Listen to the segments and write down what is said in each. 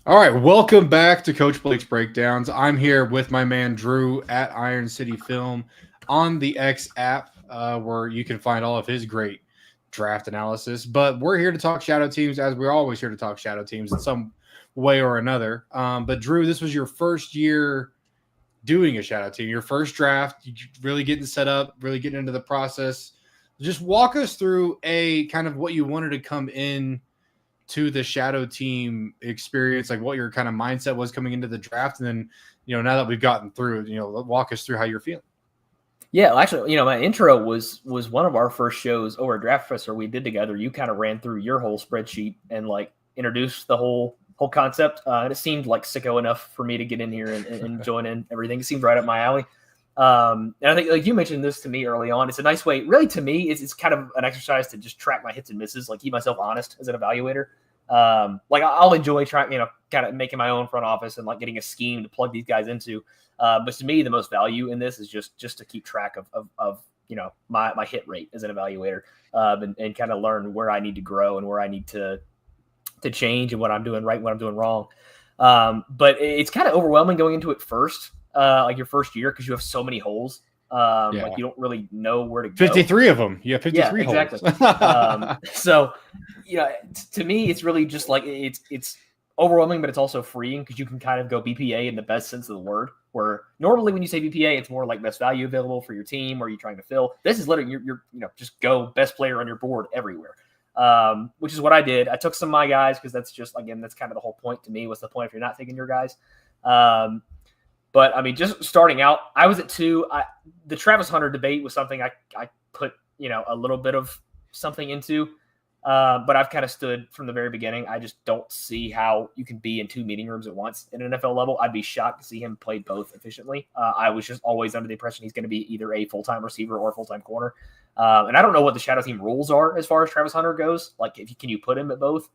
All right, welcome back to Coach Blake's Breakdowns. I'm here with my man Drew at Iron City Film on the X app, where you can find all of his great draft analysis. But we're here to talk shadow teams, as we're always here to talk shadow teams in some way or another. But Drew, this was your first year doing a shadow team, your first draft, you really getting set up, really getting into the process. Just walk us through a kind of what you wanted to come in to the shadow team experience, like what your kind of mindset was coming into the draft, and then now that we've gotten through, walk us through how you're feeling. Yeah, well, actually, my intro was one of our first shows over at Draft Professor we did together. You kind of ran through your whole spreadsheet and like introduced the whole concept, and it seemed like sicko enough for me to get in here and join in everything. It seemed right up my alley. And I think, like you mentioned this to me early on, it's a nice way. Really, to me, it's kind of an exercise to just track my hits and misses, like keep myself honest as an evaluator. Like I'll enjoy trying, kind of making my own front office and like getting a scheme to plug these guys into. But to me, the most value in this is just to keep track of my hit rate as an evaluator, and kind of learn where I need to grow and where I need to change and what I'm doing right and what I'm doing wrong. But it's kind of overwhelming going into it first, like your first year, because you have so many holes. Like you don't really know where to go. 53 of them. Yeah, 53 exactly. holes. So, to me, it's really just like it's overwhelming, but it's also freeing because you can kind of go BPA in the best sense of the word. Where normally when you say BPA, it's more like best value available for your team or you're trying to fill. This is literally you're just go best player on your board everywhere, which is what I did. I took some of my guys because that's just, again, that's kind of the whole point to me. What's the point if you're not taking your guys? But I mean, just starting out, I was at 2. The Travis Hunter debate was something I put a little bit of something into. But I've kind of stood from the very beginning. I just don't see how you can be in 2 meeting rooms at once at an NFL level. I'd be shocked to see him play both efficiently. I was just always under the impression he's going to be either a full-time receiver or a full-time corner. And I don't know what the shadow team rules are as far as Travis Hunter goes. Like, can you put him at both?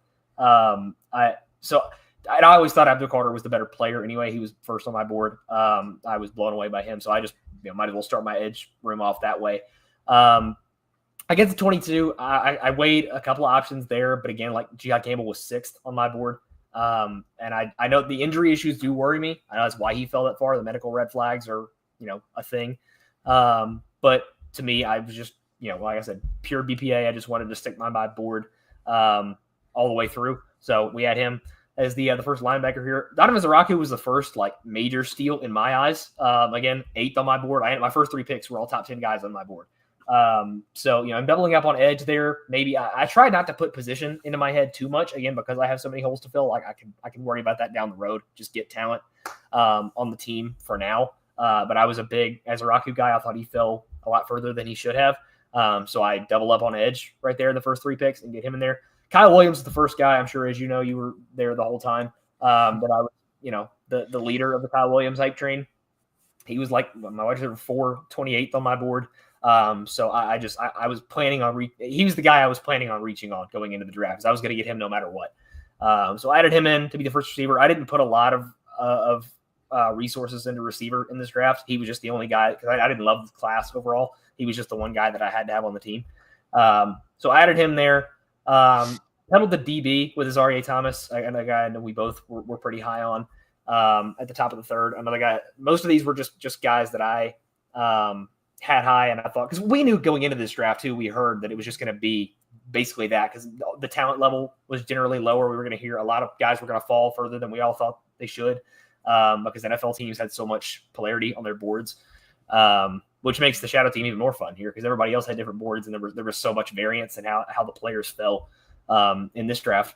I always thought Abdul Carter was the better player anyway. He was first on my board. I was blown away by him. So I just might as well start my edge room off that way. I get to 22. I weighed a couple of options there, but again, like Jihad Campbell was 6th on my board. And I know the injury issues do worry me. I know that's why he fell that far. The medical red flags are, a thing. But to me, I was just, like I said, pure BPA. I just wanted to stick my board all the way through. So we had him as the first linebacker here. Donovan Zaraku was the first like major steal in my eyes. Again, 8th on my board. My first 3 picks were all top 10 guys on my board. So I'm doubling up on edge there. Maybe I try not to put position into my head too much, again, because I have so many holes to fill. Like I can worry about that down the road. Just get talent on the team for now. But I was a big Azaraku guy. I thought he fell a lot further than he should have. So I double up on edge right there in the first 3 picks and get him in there. Kyle Williams is the first guy. I'm sure, as you know, you were there the whole time. But I was, the leader of the Kyle Williams hype train. He was like my wide receiver 428th on my board. So I was planning on he was the guy I was planning on reaching on going into the draft because I was going to get him no matter what. So I added him in to be the first receiver. I didn't put a lot of resources into receiver in this draft. He was just the only guy because I didn't love the class overall. He was just the one guy that I had to have on the team. So I added him there. Pedaled the DB with Azareye'h Thomas, another guy I know we both were pretty high on at the top of the 3rd. Another guy. Most of these were just guys that I had high, and I thought, because we knew going into this draft too, we heard that it was just going to be basically that because the talent level was generally lower. We were going to hear a lot of guys were going to fall further than we all thought they should, because NFL teams had so much polarity on their boards, which makes the shadow team even more fun here because everybody else had different boards and there was so much variance in how the players fell in this draft.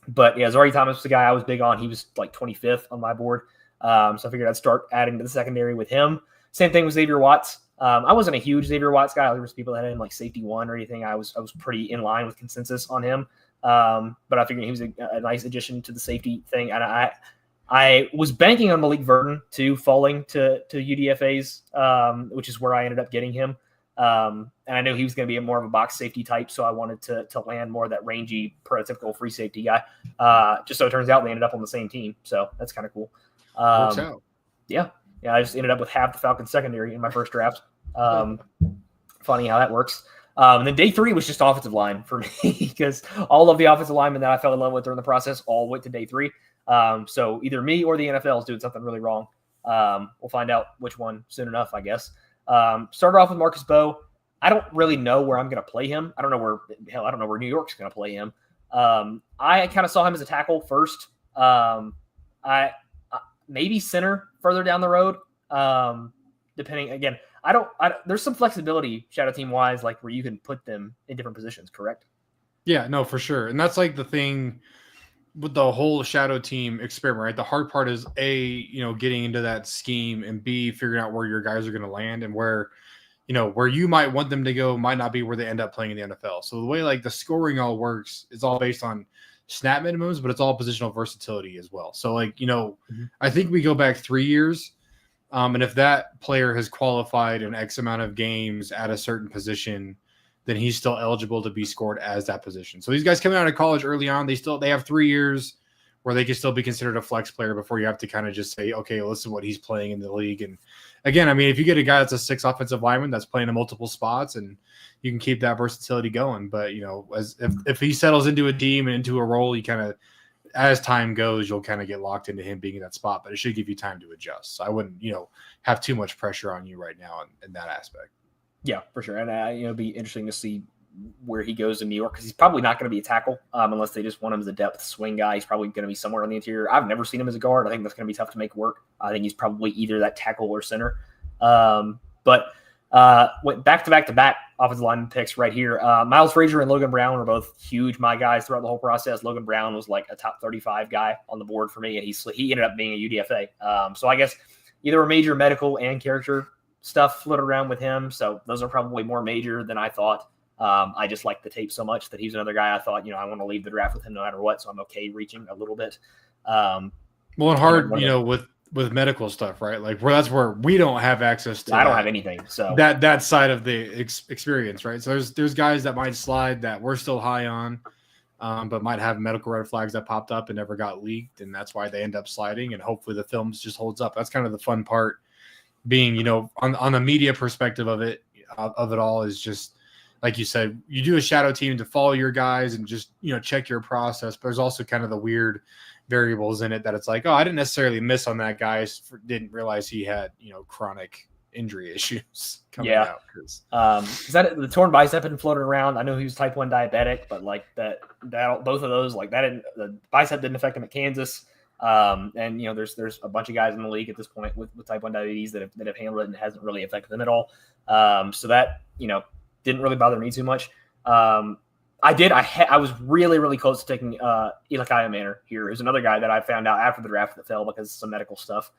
But yeah, Azareye'h Thomas was the guy I was big on. He was like 25th on my board, so I figured I'd start adding to the secondary with him. Same thing with Xavier Watts. I wasn't a huge Xavier Watts guy. There was people that had him like safety 1 or anything. I was pretty in line with consensus on him. But I figured he was a nice addition to the safety thing. And I was banking on Malik Verdon too, falling to UDFA's, which is where I ended up getting him. And I knew he was going to be more of a box safety type, so I wanted to land more of that rangy, prototypical free safety guy. Just so it turns out they ended up on the same team, so that's kind of cool. Works out. Yeah, I just ended up with half the Falcons secondary in my first draft. Funny how that works. And then day 3 was just offensive line for me because all of the offensive linemen that I fell in love with during the process all went to day 3. So either me or the NFL is doing something really wrong. We'll find out which one soon enough, I guess. Started off with Marcus Bowe. I don't really know where I'm going to play him. I don't know where New York's going to play him. I kind of saw him as a tackle first. I maybe center further down the road. Depending again, there's some flexibility shadow team wise, like where you can put them in different positions. Correct? Yeah, no, for sure. And that's like the thing with the whole shadow team experiment, right? The hard part is A, getting into that scheme, and B, figuring out where your guys are going to land and where you might want them to go might not be where they end up playing in the NFL. So the way like the scoring all works is all based on snap minimums, but it's all positional versatility as well. So like, I think we go back 3 years. And if that player has qualified in X amount of games at a certain position, then he's still eligible to be scored as that position. So these guys coming out of college early on, they have 3 years where they can still be considered a flex player before you have to kind of just say, okay, well, this is what he's playing in the league. And again, I mean, if you get a guy that's a 6 offensive lineman that's playing in multiple spots, and you can keep that versatility going. But, if he settles into a team and into a role, you kind of, as time goes, you'll kind of get locked into him being in that spot, but it should give you time to adjust. So I wouldn't, have too much pressure on you right now in that aspect. Yeah, for sure. And, it'd be interesting to see where he goes in New York because he's probably not going to be a tackle unless they just want him as a depth swing guy. He's probably going to be somewhere on the interior. I've never seen him as a guard. I think that's going to be tough to make work. I think he's probably either that tackle or center. But went back-to-back offensive lineman picks right here. Miles Frazier and Logan Brown were both huge my guys throughout the whole process. Logan Brown was like a top 35 guy on the board for me, and he ended up being a UDFA. So I guess either a major medical and character stuff floated around with him. So those are probably more major than I thought. I just like the tape so much that he's another guy I thought, I want to leave the draft with him no matter what. So I'm okay reaching a little bit. And hard, with medical stuff, right? Like that's where we don't have access to. I don't have anything. So that side of the experience, right? So there's guys that might slide that we're still high on, but might have medical red flags that popped up and never got leaked. And that's why they end up sliding. And hopefully the film just holds up. That's kind of the fun part being, on the media perspective of it all is just, like you said, you do a shadow team to follow your guys and just, check your process. But there's also kind of the weird variables in it that it's like, oh, I didn't necessarily miss on that guy. Didn't realize he had, chronic injury issues coming out. Is that the torn bicep had floated around? I know he was type 1 diabetic, but like that both of those, like that, the bicep didn't affect him at Kansas. And there's a bunch of guys in the league at this point with type 1 diabetes that have handled it and it hasn't really affected them at all. So that, didn't really bother me too much. I was really, really close to taking Eli Manor here. Who's another guy that I found out after the draft that fell because of some medical stuff.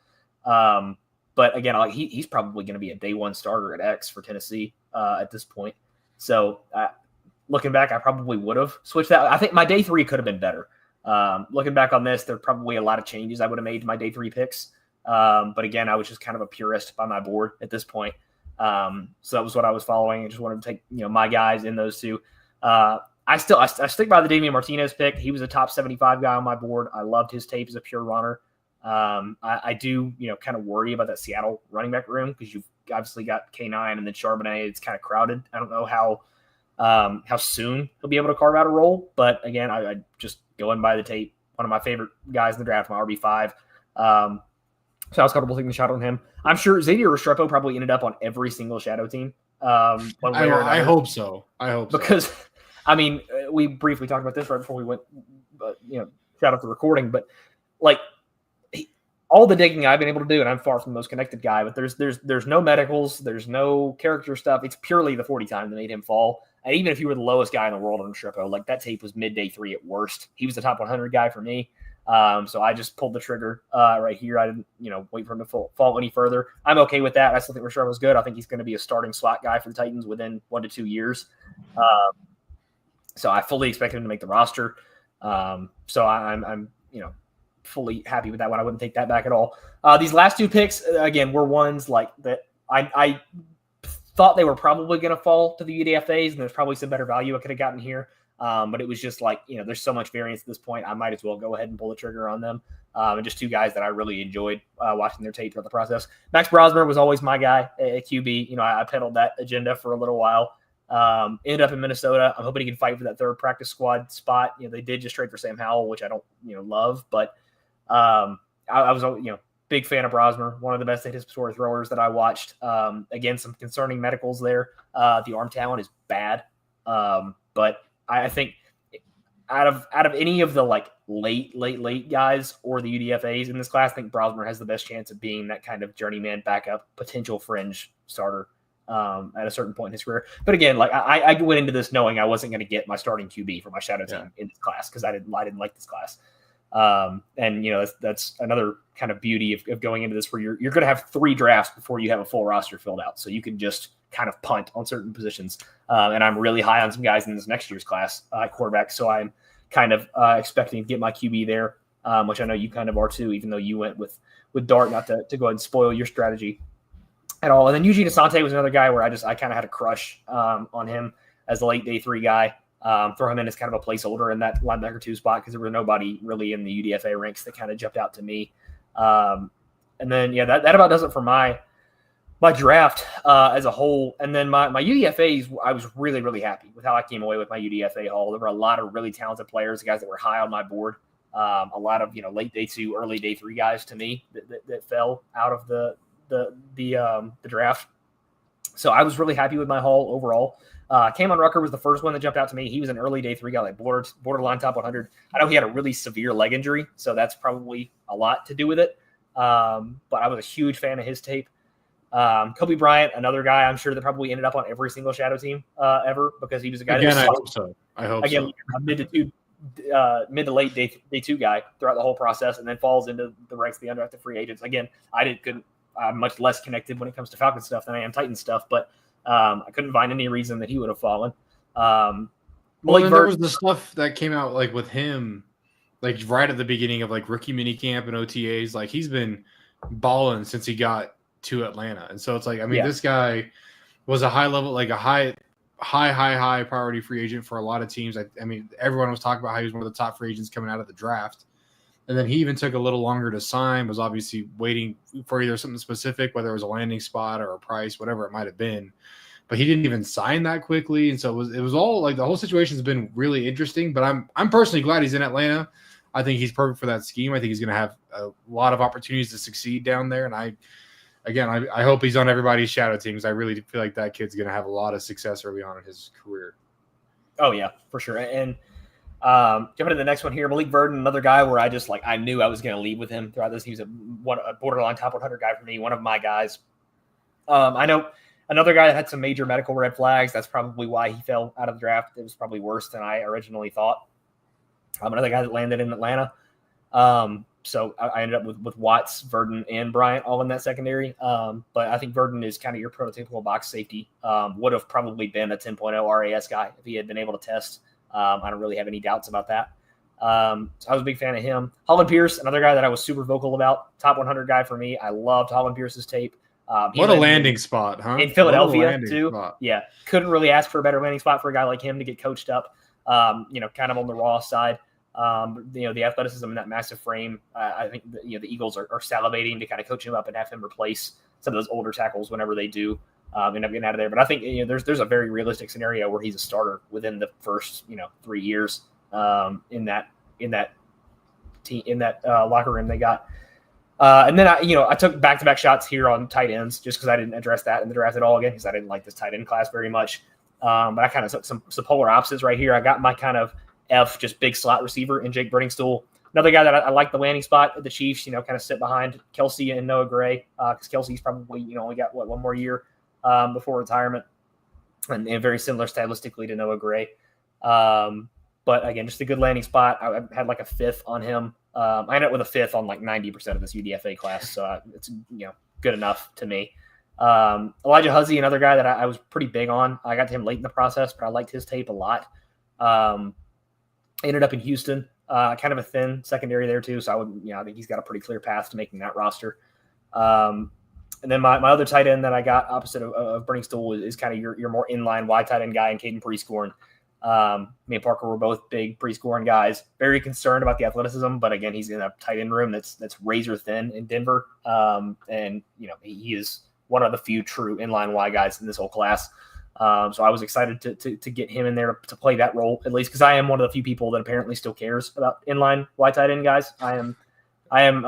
But again, he's probably going to be a day 1 starter at X for Tennessee at this point. So looking back, I probably would have switched that. I think my day 3 could have been better. Looking back on this, there are probably a lot of changes I would have made to my day 3 picks. But again, I was just kind of a purist by my board at this point. So that was what I was following. I just wanted to take, my guys in those two. I stick by the Damian Martinez pick. He was a top 75 guy on my board. I loved his tape as a pure runner. I do, kind of worry about that Seattle running back room because you've obviously got K9 and then Charbonnet. It's kind of crowded. I don't know how soon he'll be able to carve out a role. But again, I just going by the tape, one of my favorite guys in the draft, my RB5. So I was comfortable taking the shot on him. I'm sure Xavier Restrepo probably ended up on every single shadow team. I hope so. Because, I mean, we briefly talked about this right before we went, shout out the recording. But, all the digging I've been able to do, and I'm far from the most connected guy, but there's no medicals, there's no character stuff. It's purely the 40 time that made him fall. And even if you were the lowest guy in the world on Restrepo, that tape was mid day 3 at worst. He was the top 100 guy for me. So I just pulled the trigger right here. I didn't, wait for him to fall any further. I'm okay with that. I still think Restrepo's good. I think he's going to be a starting slot guy for the Titans within 1 to 2 years. So I fully expect him to make the roster. So I'm fully happy with that one. I wouldn't take that back at all. These last 2 picks, again, were ones that I thought they were probably going to fall to the UDFAs, and there's probably some better value I could have gotten here. But it was just there's so much variance at this point. I might as well go ahead and pull the trigger on them. And just 2 guys that I really enjoyed watching their tape throughout the process. Max Brosmer was always my guy at QB. I peddled that agenda for a little while. Ended up in Minnesota. I'm hoping he can fight for that third practice squad spot. They did just trade for Sam Howell, which I don't, love, but I was, big fan of Brosmer, one of the best anticipatory throwers that I watched. Again, some concerning medicals there. The arm talent is bad, but I think out of any of the like late guys or the UDFAs in this class, I think Brosmer has the best chance of being that kind of journeyman backup, potential fringe starter at a certain point in his career. But again, like I went into this knowing I wasn't going to get my starting QB for my shadow team in this class because I didn't like this class. And that's another kind of beauty of going into this where you're going to have 3 drafts before you have a full roster filled out. So you can just kind of punt on certain positions. And I'm really high on some guys in this next year's class quarterback. So I'm kind of expecting to get my QB there, which I know you kind of are too, even though you went with Dart, not to go ahead and spoil your strategy at all. And then Eugene Asante was another guy where I kind of had a crush on him as a late day 3 guy. Throw him in as kind of a placeholder in that linebacker 2 spot because there was nobody really in the UDFA ranks that kind of jumped out to me. And then, that about does it for my draft as a whole. And then my UDFAs, I was really, really happy with how I came away with my UDFA haul. There were a lot of really talented players, guys that were high on my board. A lot of, late day 2, early day 3 guys to me that fell out of the draft. So I was really happy with my haul overall. Kamon Rucker was the first one that jumped out to me. He was an early day 3 guy, like borderline top 100. I know he had a really severe leg injury, so that's probably a lot to do with it. But I was a huge fan of his tape. Kobe Bryant, another guy I'm sure that probably ended up on every single shadow team ever because he was a guy I hope so. Mid to late day 2 guy throughout the whole process, and then falls into the ranks of the undrafted free agents. Again, I'm much less connected when it comes to Falcon stuff than I am Titan stuff, but I couldn't find any reason that he would have fallen. There was the stuff that came out like with him, like right at the beginning of like rookie minicamp and OTAs. Like he's been balling since he got to Atlanta, and so it's like this guy was a high level, like a high priority free agent for a lot of teams. I mean, everyone was talking about how he was one of the top free agents coming out of the draft. And then he even took a little longer to sign, was obviously waiting for either something specific, whether it was a landing spot or a price, whatever it might have been. But he didn't even sign that quickly. And so it was all like the whole situation has been really interesting. But I'm personally glad he's in Atlanta. I think he's perfect for that scheme. I think he's going to have a lot of opportunities to succeed down there. And I hope he's on everybody's shadow teams. I really feel like that kid's going to have a lot of success early on in his career. Oh, yeah, for sure. And jumping to the next one here, Malik Verdon, another guy where I knew I was going to leave with him throughout this. He was a borderline top 100 guy for me, one of my guys. I know another guy that had some major medical red flags. That's probably why he fell out of the draft. It was probably worse than I originally thought. Another guy that landed in Atlanta. So I ended up with Watts, Verdon, and Bryant all in that secondary. But I think Verdon is kind of your prototypical box safety. Would have probably been a 10.0 RAS guy if he had been able to test. I don't really have any doubts about that. So I was a big fan of him. Holland Pierce, another guy that I was super vocal about. Top 100 guy for me. I loved Holland Pierce's tape. What a landing spot, huh? In Philadelphia, too. Spot. Yeah. Couldn't really ask for a better landing spot for a guy like him to get coached up, kind of on the raw side. The athleticism in that massive frame. I think the Eagles are salivating to kind of coach him up and have him replace some of those older tackles whenever they do end up getting out of there. But I think there's a very realistic scenario where he's a starter within the first 3 years in that locker room they got. And then I took back-to-back shots here on tight ends just because I didn't address that in the draft at all again because I didn't like this tight end class very much. But I kind of took some polar opposites right here. I got my kind of F, just big slot receiver in Jake Briningstool. Another guy that I like the landing spot at the Chiefs, kind of sit behind Kelsey and Noah Gray because Kelsey's probably, only got one more year before retirement and very similar stylistically to Noah Gray. But again, just a good landing spot. I had like a 5th on him. I ended up with a 5th on like 90% of this UDFA class. So it's, good enough to me. Elijah Huzzy, another guy that I was pretty big on. I got to him late in the process, but I liked his tape a lot. Ended up in Houston, kind of a thin secondary there too. So I think he's got a pretty clear path to making that roster. And then my other tight end that I got opposite of Briningstool is kind of your more inline wide tight end guy in Caden Prescorn. Me and Parker were both big Prescorn guys, very concerned about the athleticism, but again, he's in a tight end room that's razor thin in Denver. And he is one of the few true inline wide guys in this whole class. So I was excited to get him in there to play that role, at least because I am one of the few people that apparently still cares about inline wide tight end guys. I am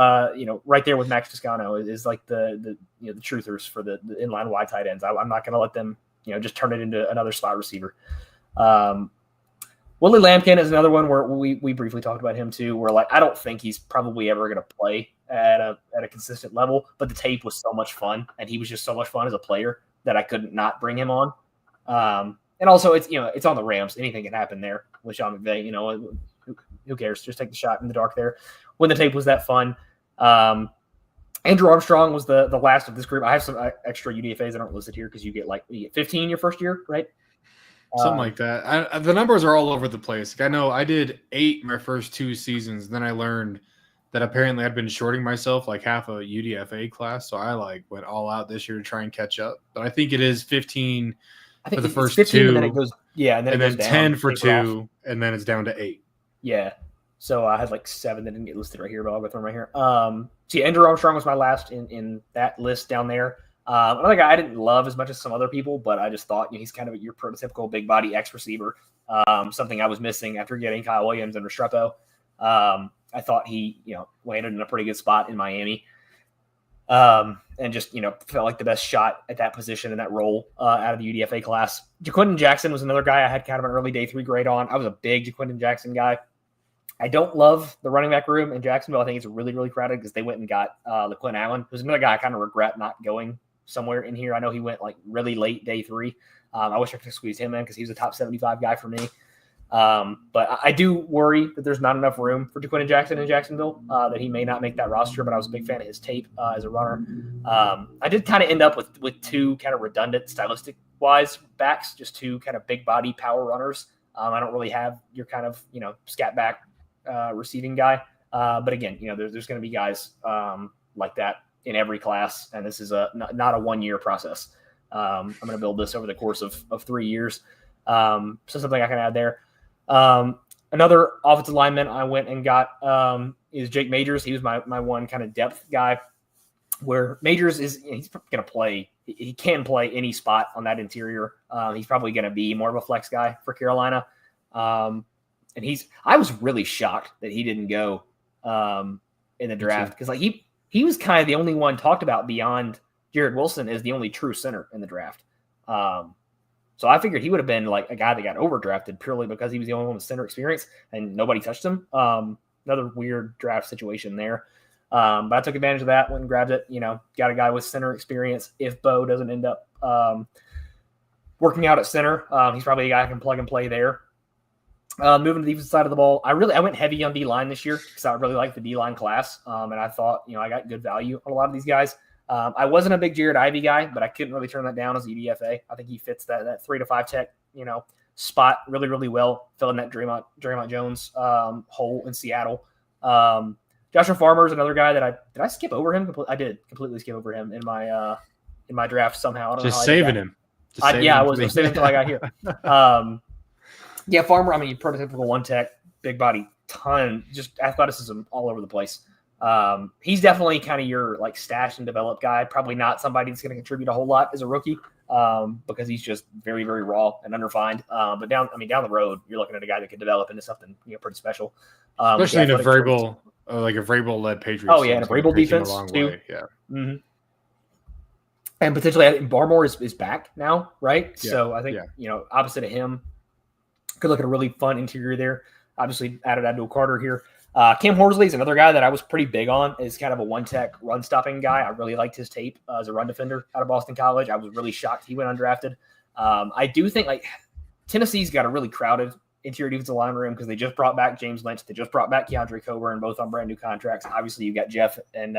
right there with Max Toscano is like the truthers for the inline wide tight ends. I'm not going to let them just turn it into another slot receiver. Willie Lampkin is another one where we briefly talked about him too. Where like I don't think he's probably ever going to play at a consistent level, but the tape was so much fun, and he was just so much fun as a player that I couldn't not bring him on. And also it's on the Rams. Anything can happen there with Sean McVay. Who cares? Just take the shot in the dark there. When the tape was that fun. Andrew Armstrong was the last of this group. I have some extra UDFAs that aren't listed here because you get 15 your first year, right? Something like that. The numbers are all over the place. Like, I know I did 8 my first 2 seasons. Then I learned that apparently I'd been shorting myself like half a UDFA class. So I went all out this year to try and catch up. But I think it is 15 for the first 2. And then it goes, and then, and then 10 for 2, and then it's down to 8. Yeah. So I had 7 that didn't get listed right here, but I'll go through them right here. Andrew Armstrong was my last in that list down there. Another guy I didn't love as much as some other people, but I just thought he's kind of your prototypical big body X receiver. Something I was missing after getting Kyle Williams and Restrepo. I thought he landed in a pretty good spot in Miami, and just felt like the best shot at that position in that role out of the UDFA class. Jaquindon Jackson was another guy I had kind of an early day 3 grade on. I was a big Jaquindon Jackson guy. I don't love the running back room in Jacksonville. I think it's really, really crowded because they went and got LaQuinn Allen, who's another guy I kind of regret not going somewhere in here. I know he went really late day 3. I wish I could squeeze him in because he was a top 75 guy for me. But I do worry that there's not enough room for Jaquindon Jackson in Jacksonville, that he may not make that roster, but I was a big fan of his tape as a runner. I did kind of end up with 2 kind of redundant stylistic-wise backs, just 2 kind of big body power runners. I don't really have your kind of, scat back receiving guy. But again, there's going to be guys like that in every class, and this is not a 1-year process. I'm going to build this over the course of 3 years. So something I can add there. Another offensive lineman I went and got is Jake Majors. He was my one kind of depth guy, where Majors he's going to play. He can play any spot on that interior. He's probably going to be more of a flex guy for Carolina. And I was really shocked that he didn't go in the draft because he was kind of the only one talked about beyond Jared Wilson as the only true center in the draft. So I figured he would have been a guy that got overdrafted purely because he was the only one with center experience and nobody touched him. Another weird draft situation there. But I took advantage of that, went and grabbed it, got a guy with center experience. If Bo doesn't end up working out at center, he's probably a guy I can plug and play there. Moving to the defensive side of the ball, I went heavy on D-line this year because I really liked the D-line class. And I thought, I got good value on a lot of these guys. I wasn't a big Jared Ivey guy, but I couldn't really turn that down as a UDFA. I think he fits that 3 to 5 tech, spot really, really well, filling that Draymond Jones hole in Seattle. Joshua Farmer is another guy that did I skip over him? I did completely skip over him in my draft somehow. I don't know how saving him. I was saving until I got here. Farmer, prototypical 1 tech, big body, ton, just athleticism all over the place. He's definitely kind of your stash and develop guy. Probably not somebody that's going to contribute a whole lot as a rookie because he's just very, very raw and underfined. But down the road, you're looking at a guy that could develop into something pretty special. Especially in a variable, a Vrabel-led Patriots. Oh yeah, and a Vrabel defense too. Way. Yeah. Mm-hmm. And potentially, I think Barmore is back now, right? Yeah. So I think opposite of him, could look at a really fun interior there. Obviously, added Abdul Carter here. Cam Horsley is another guy that I was pretty big on. Is kind of a 1-tech run-stopping guy. I really liked his tape as a run defender out of Boston College. I was really shocked he went undrafted. I do think Tennessee's got a really crowded interior defensive line room because they just brought back James Lynch. They just brought back Keandre Coburn, both on brand new contracts. Obviously, you got Jeff and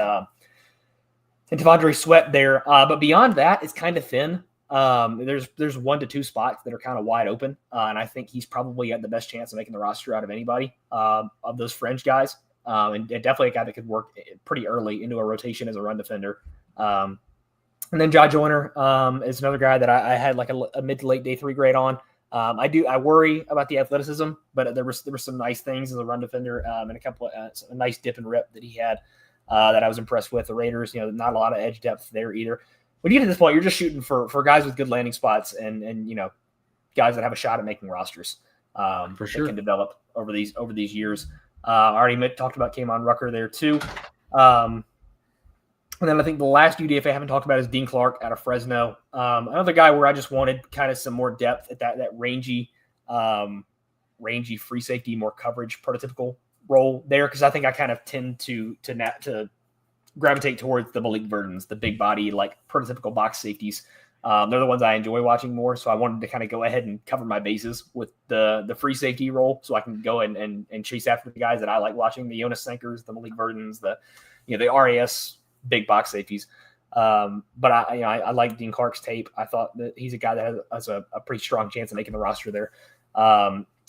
T'Vondre Sweat there. But beyond that, it's kind of thin. There's 1 to 2 spots that are kind of wide open, and I think he's probably got the best chance of making the roster out of anybody of those fringe guys, and definitely a guy that could work pretty early into a rotation as a run defender. And then Jai Joyner is another guy that I had a mid to late day 3 grade on. I worry about the athleticism, but there were some nice things as a run defender and a couple of a nice dip and rip that he had that I was impressed with. The Raiders, not a lot of edge depth there either. when you get to this point, you're just shooting for guys with good landing spots and guys that have a shot at making rosters. For sure. That can develop over these years. I already talked about Kamon Rucker there too. And then I think the last UDFA I haven't talked about is Dean Clark out of Fresno. Another guy where I just wanted kind of some more depth at that rangy free safety, more coverage, prototypical role there, because I think I kind of tend to gravitate towards the Malik Verdens, the big body, like prototypical box safeties. They're the ones I enjoy watching more, so I wanted to kind of go ahead and cover my bases with the free safety role, so I can go and chase after the guys that I like watching, the Jonas Sankers, the Malik Verdens, the RAS big box safeties. But I like Dean Clark's tape. I thought that he's a guy that has a pretty strong chance of making the roster there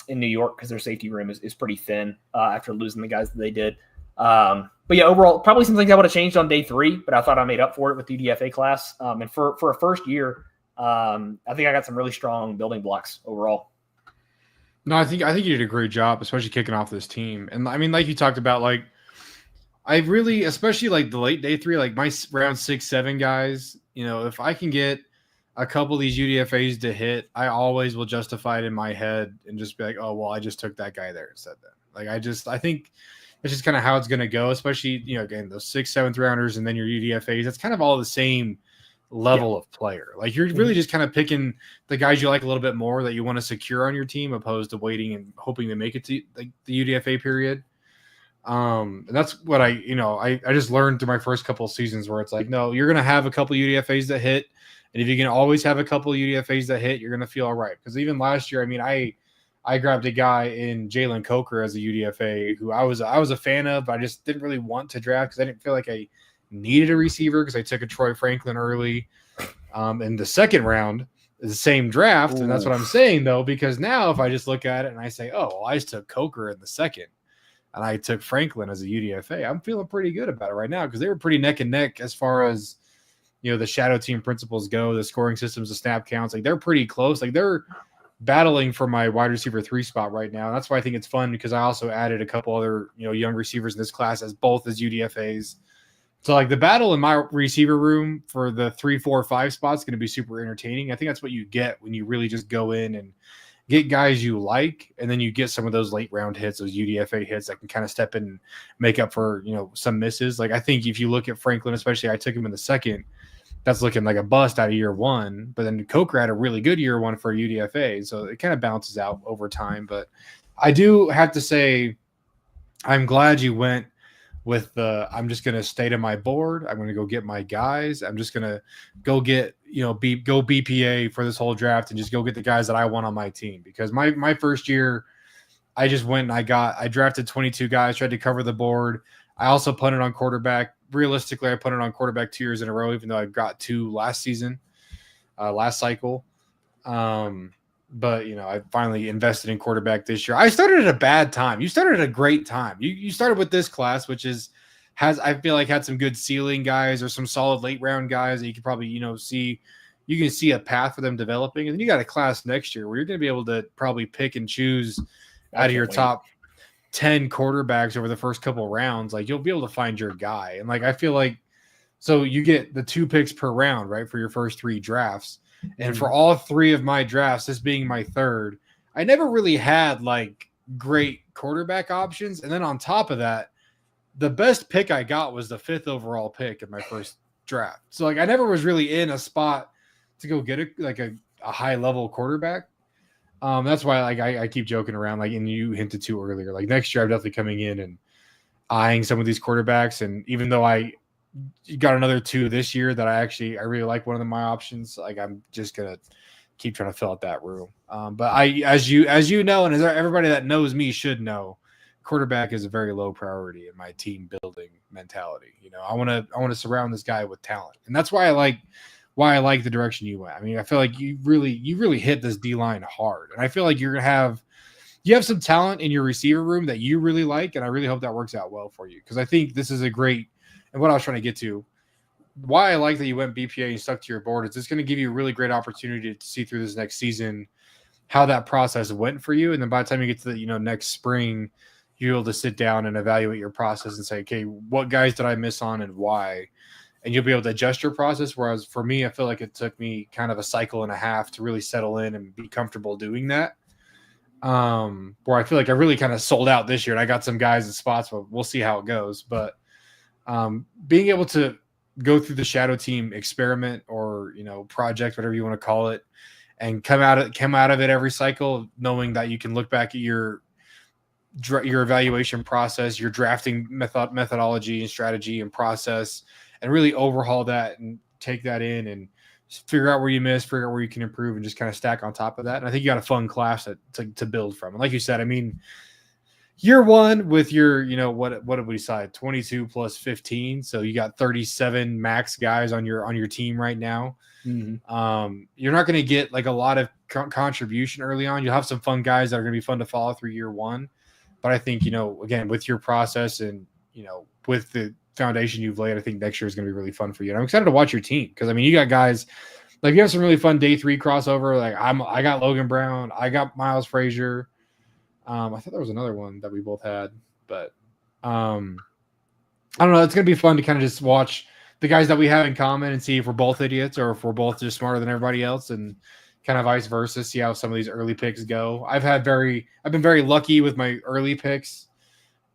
in New York, because their safety room is pretty thin after losing the guys that they did. But yeah, overall, probably some things I would have changed on day 3, but I thought I made up for it with the UDFA class. And for a first year, I think I got some really strong building blocks overall. No, I think you did a great job, especially kicking off this team. And I mean, like you talked about, like I really, especially like the late day 3, like my round 6, 7 guys, if I can get a couple of these UDFAs to hit, I always will justify it in my head and just be like, oh, well, I just took that guy there instead. Then, like, I think it's just kind of how it's going to go, especially, again, those 6th, 7th rounders and then your UDFAs. That's kind of all the same level of player. Like, you're really just kind of picking the guys you like a little bit more that you want to secure on your team, opposed to waiting and hoping to make it to like the UDFA period. And that's what I just learned through my first couple of seasons, where it's like, no, you're going to have a couple UDFAs that hit. And if you can always have a couple of UDFAs that hit, you're going to feel all right. Because even last year, I mean, I grabbed a guy in Jalen Coker as a UDFA who I was a fan of, but I just didn't really want to draft because I didn't feel like I needed a receiver, because I took a Troy Franklin early in the second round, the same draft. Ooh. And that's what I'm saying, though, because now if I just look at it and I say, oh, well, I just took Coker in the second and I took Franklin as a UDFA, I'm feeling pretty good about it right now, because they were pretty neck and neck as far as the shadow team principles go, the scoring systems, the snap counts. Like, they're pretty close. Like, they're battling for my wide receiver 3 spot right now. And that's why I think it's fun, because I also added a couple other, young receivers in this class as UDFAs. So like the battle in my receiver room for the 3, 4, 5 spots is going to be super entertaining. I think that's what you get when you really just go in and get guys you like, and then you get some of those late round hits, those UDFA hits that can kind of step in and make up for, some misses. Like, I think if you look at Franklin, especially, I took him in the second, that's looking like a bust out of year 1, but then Coker had a really good year 1 for UDFA. So it kind of bounces out over time. But I do have to say, I'm glad you went with I'm just going to stay to my board. I'm going to go get my guys. I'm just going to go get, go BPA for this whole draft and just go get the guys that I want on my team. Because my first year, I just went and I drafted 22 guys, tried to cover the board. I also punted on quarterback. Realistically, I punted on quarterback 2 years in a row, even though I got 2 last season, last cycle. But, I finally invested in quarterback this year. I started at a bad time. You started at a great time. You started with this class, which I feel like had some good ceiling guys or some solid late round guys that you could probably, see. You can see a path for them developing. And then you got a class next year where you're going to be able to probably pick and choose out of your top 10 quarterbacks over the first couple rounds. Like, you'll be able to find your guy. And like, I feel like, so you get the 2 picks per round, right, for your first 3 drafts. And for all 3 of my drafts, this being my 3rd, I never really had like great quarterback options. And then on top of that, the best pick I got was the 5th overall pick in my first draft. So like, I never was really in a spot to go get a high level quarterback. That's why I keep joking around, like, and you hinted to earlier, like next year I'm definitely coming in and eyeing some of these quarterbacks. And even though I got another 2 this year that I really like one of my options, like, I'm just going to keep trying to fill out that room. But as you know, and as everybody that knows me should know, quarterback is a very low priority in my team building mentality. I want to surround this guy with talent. And that's why I like the direction you went. I mean, I feel like you really hit this D-line hard. And I feel like you have some talent in your receiver room that you really like, and I really hope that works out well for you, because I think this is a great, and what I was trying to get to, why I like that you went BPA and stuck to your board, is it's going to give you a really great opportunity to see through this next season how that process went for you. And then by the time you get to the next spring, you're able to sit down and evaluate your process and say, okay, what guys did I miss on and why? and you'll be able to adjust your process. Whereas for me, I feel like it took me kind of a cycle and a half to really settle in and be comfortable doing that. Where I feel like I really kind of sold out this year, and I got some guys in spots, but we'll see how it goes. But being able to go through the shadow team experiment or, project, whatever you want to call it, and come out of it every cycle, knowing that you can look back at your evaluation process, your drafting methodology and strategy and process, and really overhaul that and take that in and figure out where you miss, figure out where you can improve, and just kind of stack on top of that. And I think you got a fun class to build from. And like you said, I mean, year one with your, what did we decide? 22 plus 15. So you got 37 max guys on your team right now. Mm-hmm. You're not going to get like a lot of contribution early on. You'll have some fun guys that are going to be fun to follow through year one. But I think, again, with your process and, with the foundation you've laid, I think next year is going to be really fun for you. And I'm excited to watch your team because, I mean, you got guys like you have some really fun day 3 crossover. Like I got Logan Brown, I got Miles Frazier. I thought there was another one that we both had, but I don't know. It's going to be fun to kind of just watch the guys that we have in common and see if we're both idiots or if we're both just smarter than everybody else, and kind of vice versa, see how some of these early picks go. I've been very lucky with my early picks.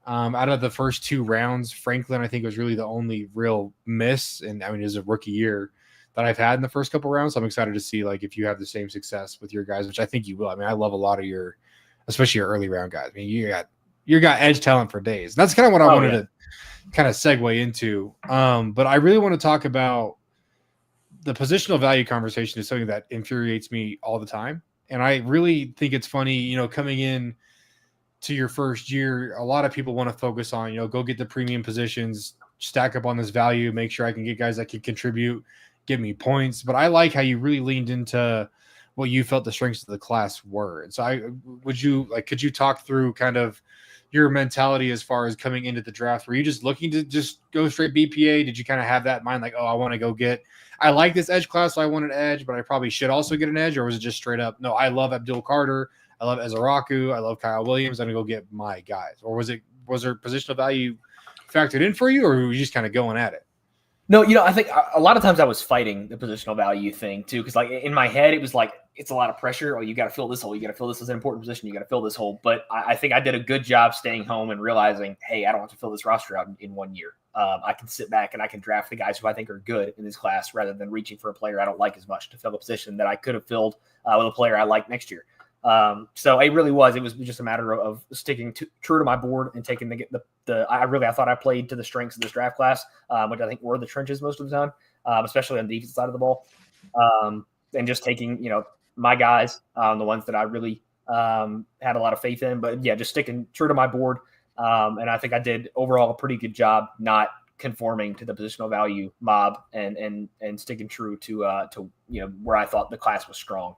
Out of the first 2 rounds, Franklin, I think, was really the only real miss. And I mean, it was a rookie year that I've had in the first couple rounds. So I'm excited to see like if you have the same success with your guys, which I think you will. I mean, I love a lot of especially your early round guys. I mean, you got edge talent for days. That's kind of what I wanted to kind of segue into. But I really want to talk about the positional value conversation is something that infuriates me all the time. And I really think it's funny, coming in to your first year, a lot of people want to focus on, go get the premium positions, stack up on this value, make sure I can get guys that can contribute, give me points. But I like how you really leaned into what you felt the strengths of the class were. And so could you talk through kind of your mentality as far as coming into the draft? Were you just looking to just go straight BPA? Did you kind of have that in mind? Like, oh, I want to I like this edge class, so I want an edge, but I probably should also get an edge. Or was it just straight up, no, I love Abdul Carter, I love Ezaraku, I love Kyle Williams, I'm going to go get my guys? Or was there positional value factored in for you, or were you just kind of going at it? No, I think a lot of times I was fighting the positional value thing too, because like in my head it was like it's a lot of pressure. Oh, you got to fill this hole. You got to fill this as an important position. You got to fill this hole. But I think I did a good job staying home and realizing, hey, I don't have to fill this roster out in 1 year. I can sit back and I can draft the guys who I think are good in this class rather than reaching for a player I don't like as much to fill a position that I could have filled with a player I like next year. So it was just a matter of sticking true to my board and taking I thought I played to the strengths of this draft class, which I think were the trenches most of the time, especially on the defensive side of the ball. And just taking, my guys, the ones that I really had a lot of faith in, but yeah, just sticking true to my board. And I think I did overall a pretty good job not conforming to the positional value mob and sticking true to where I thought the class was strong.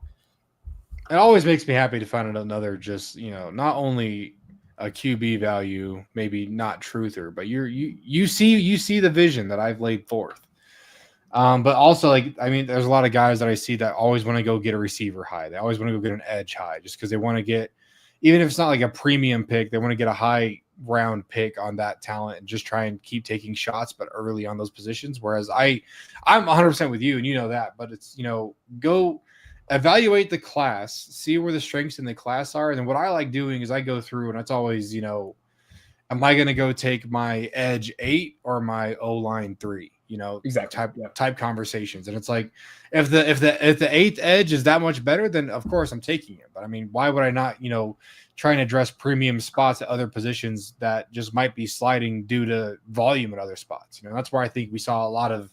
It always makes me happy to find another just, not only a QB value, maybe not truther, but you see the vision that I've laid forth. But also, like, I mean, there's a lot of guys that I see that always want to go get a receiver high. They always want to go get an edge high just because they want to get, even if it's not like a premium pick, they want to get a high round pick on that talent and just try and keep taking shots, but early on those positions. Whereas I'm 100% with you, and you know that, but it's, go evaluate the class, see where the strengths in the class are. And then what I like doing is I go through, and it's always, am I going to go take my edge 8 or my O-line 3? Exactly. Type conversations. And it's like, if the 8th edge is that much better, then of course I'm taking it. But I mean, why would I not, try and address premium spots at other positions that just might be sliding due to volume at other spots? That's where I think we saw a lot of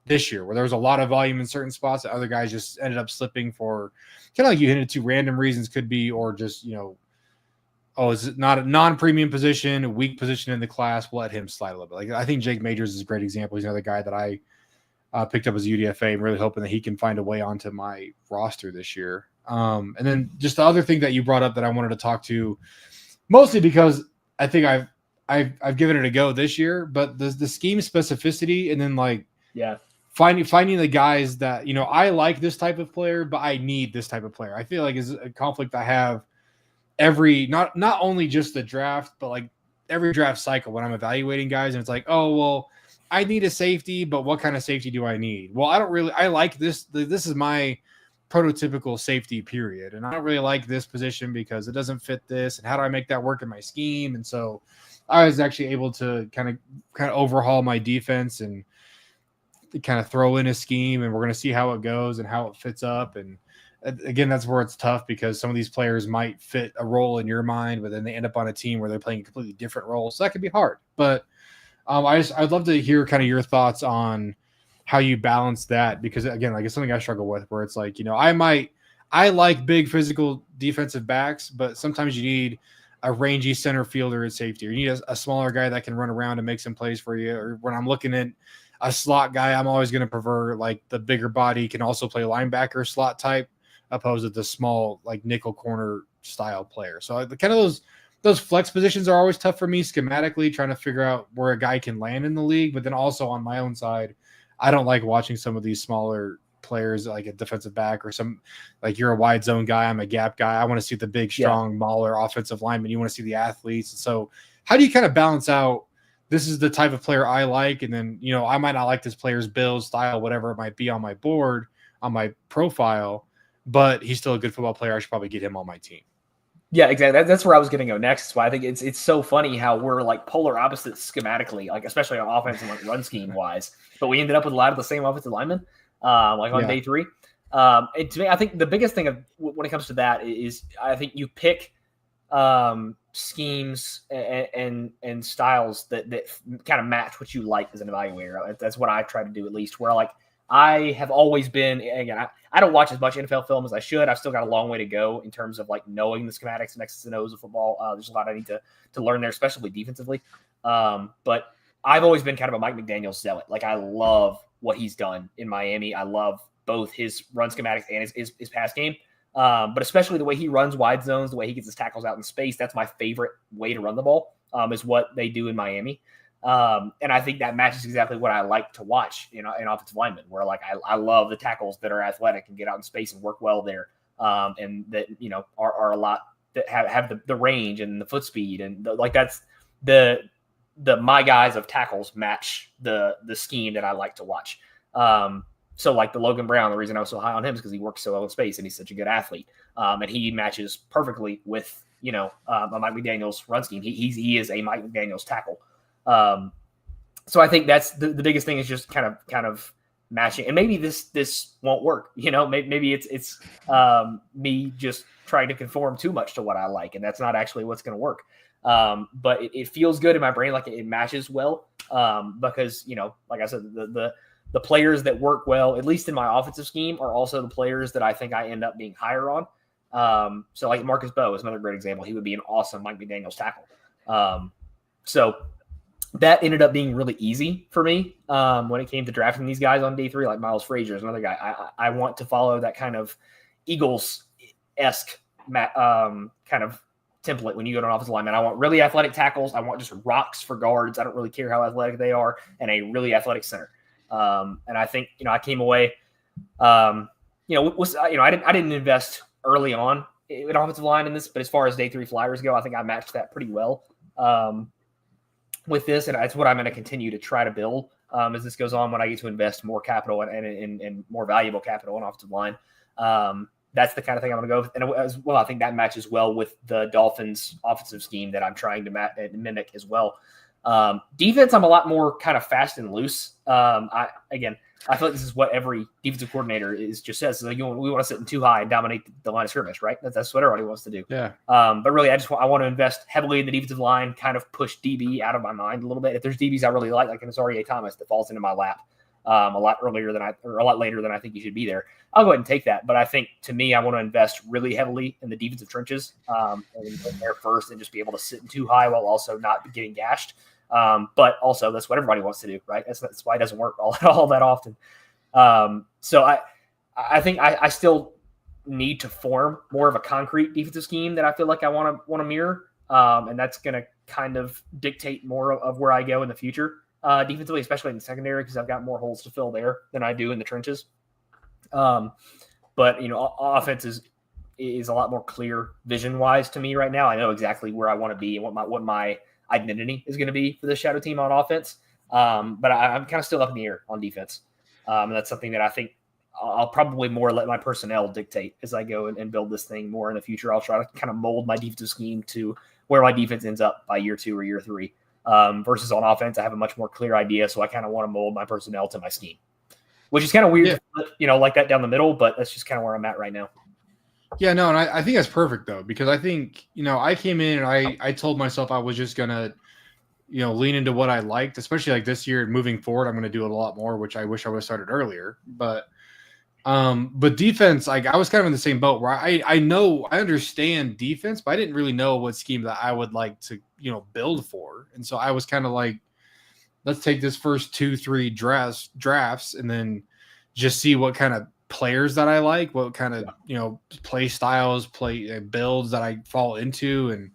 this year, where there was a lot of volume in certain spots that other guys just ended up slipping for kind of like you hinted to random reasons, could be, or just, is it not a non-premium position, a weak position in the class? We'll let him slide a little bit. Like, I think Jake Majors is a great example. He's another guy that I picked up as a UDFA and really hoping that he can find a way onto my roster this year. And then just the other thing that you brought up that I wanted to talk to, mostly because I think I've given it a go this year, but the scheme specificity, and then like, yeah, finding the guys that, I like this type of player, but I need this type of player. I feel like is a conflict I have every, not only just the draft, but like every draft cycle when I'm evaluating guys. And it's like, oh, well, I need a safety, but what kind of safety do I need? Well, I like this. This is my prototypical safety period. And I don't really like this position because it doesn't fit this. And how do I make that work in my scheme? And so I was actually able to kind of overhaul my defense and kind of throw in a scheme, and we're going to see how it goes and how it fits up. And again, that's where it's tough because some of these players might fit a role in your mind, but then they end up on a team where they're playing a completely different role. So that could be hard. But I'd love to hear kind of your thoughts on how you balance that, because again, like it's something I struggle with, where it's like, I like big physical defensive backs, but sometimes you need a rangy center fielder at safety, or you need a smaller guy that can run around and make some plays for you. Or when I'm looking at a slot guy, I'm always going to prefer like the bigger body can also play linebacker slot type, opposed to the small like nickel corner style player. So kind of those flex positions are always tough for me schematically, trying to figure out where a guy can land in the league. But then also on my own side, I don't like watching some of these smaller players like a defensive back or some, like you're a wide zone guy, I'm a gap guy. I want to see the big, strong, mauler offensive lineman. You want to see the athletes. And so how do you kind of balance out, this is the type of player I like, and then, I might not like this player's build, style, whatever it might be on my board, on my profile, but he's still a good football player. I should probably get him on my team. Yeah, exactly. That's where I was going to go next. That's why I think it's so funny how we're like polar opposites schematically, like especially on offense and like run scheme wise. But we ended up with a lot of the same offensive linemen, like on day 3. And to me, I think the biggest thing when it comes to that is I think you pick schemes and styles that kind of match what you like as an evaluator. That's what I try to do, at least, where like I have always been, again, I don't watch as much NFL film as I should. I've still got a long way to go in terms of like knowing the schematics and X's and O's of football. There's a lot I need to learn there, especially defensively. But I've always been kind of a Mike McDaniel zealot. Like I love what he's done in Miami. I love both his run schematics and his pass game. But especially the way he runs wide zones, the way he gets his tackles out in space. That's my favorite way to run the ball, is what they do in Miami. And I think that matches exactly what I like to watch in offensive linemen, where like I love the tackles that are athletic and get out in space and work well there, and that are a lot that have the range and the foot speed, and that's the my guys of tackles match the scheme that I like to watch. So like the Logan Brown, the reason I was so high on him is because he works so well in space and he's such a good athlete, and he matches perfectly with a Mike McDaniel's run scheme. He is a Mike McDaniel's tackle. So I think that's the biggest thing, is just kind of matching. And maybe this won't work. Maybe it's me just trying to conform too much to what I like, and that's not actually what's going to work. But it feels good in my brain, like it matches well, because like I said, the players that work well, at least in my offensive scheme, are also the players that I think I end up being higher on. So like Marcus Bowe is another great example. He would be an awesome Mike McDaniel's tackle. So that ended up being really easy for me when it came to drafting these guys on day 3. Like Miles Frazier is another guy. I want to follow that kind of Eagles-esque kind of template when you go to an offensive lineman. I want really athletic tackles. I want just rocks for guards. I don't really care how athletic they are, and a really athletic center. And I think I came away. I didn't invest early on in offensive line in this, but as far as day 3 flyers go, I think I matched that pretty well. With this, and that's what I'm going to continue to try to build as this goes on, when I get to invest more capital and more valuable capital in offensive line. That's the kind of thing I'm going to go with. And as well, I think that matches well with the Dolphins offensive scheme that I'm trying to mimic as well. Defense, I'm a lot more kind of fast and loose. I feel like this is what every defensive coordinator just says. So we want to sit in too high and dominate the line of scrimmage, right? That's what everybody wants to do. Yeah. But really, I want to invest heavily in the defensive line, kind of push DB out of my mind a little bit. If there's DBs I really like an Azareye'h Thomas that falls into my lap a lot later than I think you should be there, I'll go ahead and take that. But I think, to me, I want to invest really heavily in the defensive trenches and go there first, and just be able to sit in too high while also not getting gashed. But also that's what everybody wants to do, right? That's why it doesn't work all that often. So I think I still need to form more of a concrete defensive scheme that I feel like I want to mirror. And that's going to kind of dictate more of where I go in the future, defensively, especially in the secondary, because I've got more holes to fill there than I do in the trenches. But offense is a lot more clear vision wise to me right now. I know exactly where I want to be and what my identity is going to be for the shadow team on offense. But I'm kind of still up in the air on defense. And that's something that I think I'll probably more let my personnel dictate as I go and build this thing more in the future. I'll try to kind of mold my defensive scheme to where my defense ends up by year 2 or year 3. Versus on offense, I have a much more clear idea. So I kind of want to mold my personnel to my scheme, which is kind of weird, like that down the middle, but that's just kind of where I'm at right now. Yeah, no, and I think that's perfect though, because I think, I came in and I told myself I was just gonna, lean into what I liked, especially like this year and moving forward. I'm gonna do it a lot more, which I wish I would have started earlier. But defense, like I was kind of in the same boat where I understand defense, but I didn't really know what scheme that I would like to, build for. And so I was kind of like, let's take this first 2-3 drafts and then just see what kind of players that I like, what kind of play styles, play builds that I fall into and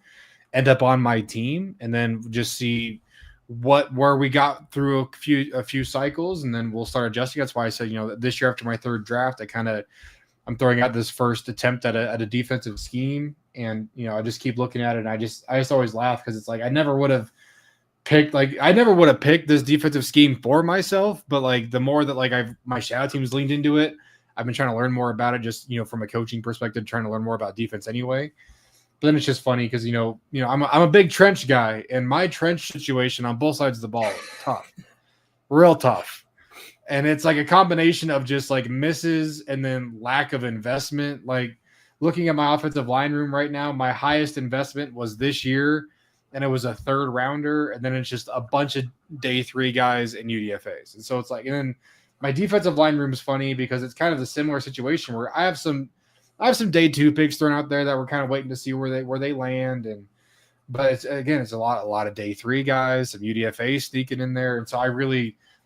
end up on my team, and then just see where we got through a few cycles, and then we'll start adjusting. That's why I said this year after my 3rd draft, I'm throwing out this first attempt at a defensive scheme, and I just keep looking at it, and I just always laugh because it's like I never would have picked this defensive scheme for myself, but like the more that my shadow teams leaned into it, I've been trying to learn more about it, just from a coaching perspective, trying to learn more about defense anyway. But then it's just funny because I'm a big trench guy, and my trench situation on both sides of the ball is tough, real tough, and it's like a combination of just like misses and then lack of investment. Like looking at my offensive line room right now, my highest investment was this year, and it was a 3rd rounder, and then it's just a bunch of day 3 guys and UDFAs, and so it's like, and then my defensive line room is funny because it's kind of the similar situation where I have some day 2 picks thrown out there that we're kind of waiting to see where they land, but it's a lot of day 3 guys, some UDFA sneaking in there, and so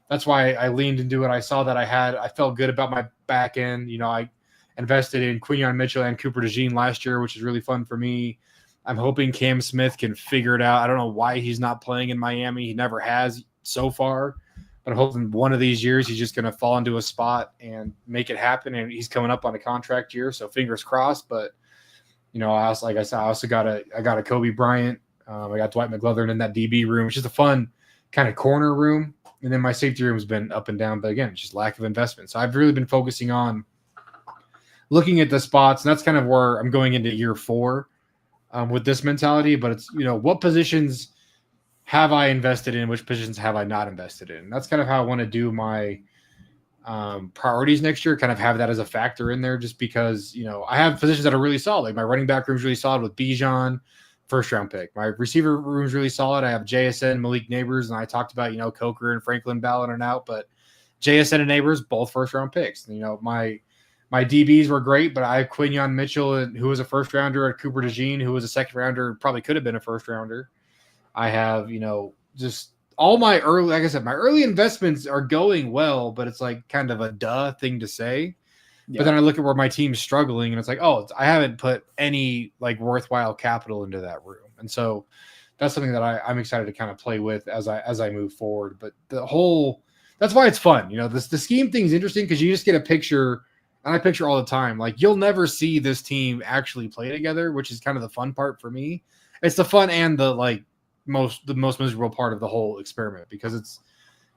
that's why I leaned into it. I saw that I felt good about my back end. I invested in Quinyon Mitchell and Cooper DeJean last year, which is really fun for me. I'm hoping Cam Smith can figure it out. I don't know why he's not playing in Miami. He never has so far. But I'm hoping one of these years he's just going to fall into a spot and make it happen. And he's coming up on a contract year, so fingers crossed. But I also got a Kobe Bryant. I got Dwight McGlothern in that DB room. It's just a fun kind of corner room. And then my safety room has been up and down, but again, it's just lack of investment. So I've really been focusing on looking at the spots, and that's kind of where I'm going into year 4 with this mentality. But it's what positions have I invested in, which positions have I not invested in? And that's kind of how I want to do my priorities next year, kind of have that as a factor in there, just because, I have positions that are really solid. Like my running back room is really solid with Bijan, 1st round pick. My receiver room is really solid. I have JSN, Malik Neighbors, and I talked about, Coker and Franklin Ballin out, but JSN and Neighbors, both 1st round picks. My DBs were great, but I have Quinyon Mitchell, who was a 1st rounder, at Cooper DeJean, who was a 2nd rounder, probably could have been a 1st rounder. I have, just all my early, like I said, my early investments are going well, but it's like kind of a duh thing to say. Yeah. But then I look at where my team's struggling, and it's like, I haven't put any like worthwhile capital into that room. And so that's something that I'm excited to kind of play with as I move forward. But that's why it's fun. The scheme thing is interesting because you just get a picture, and I picture all the time. Like you'll never see this team actually play together, which is kind of the fun part for me. It's the fun and the most miserable part of the whole experiment, because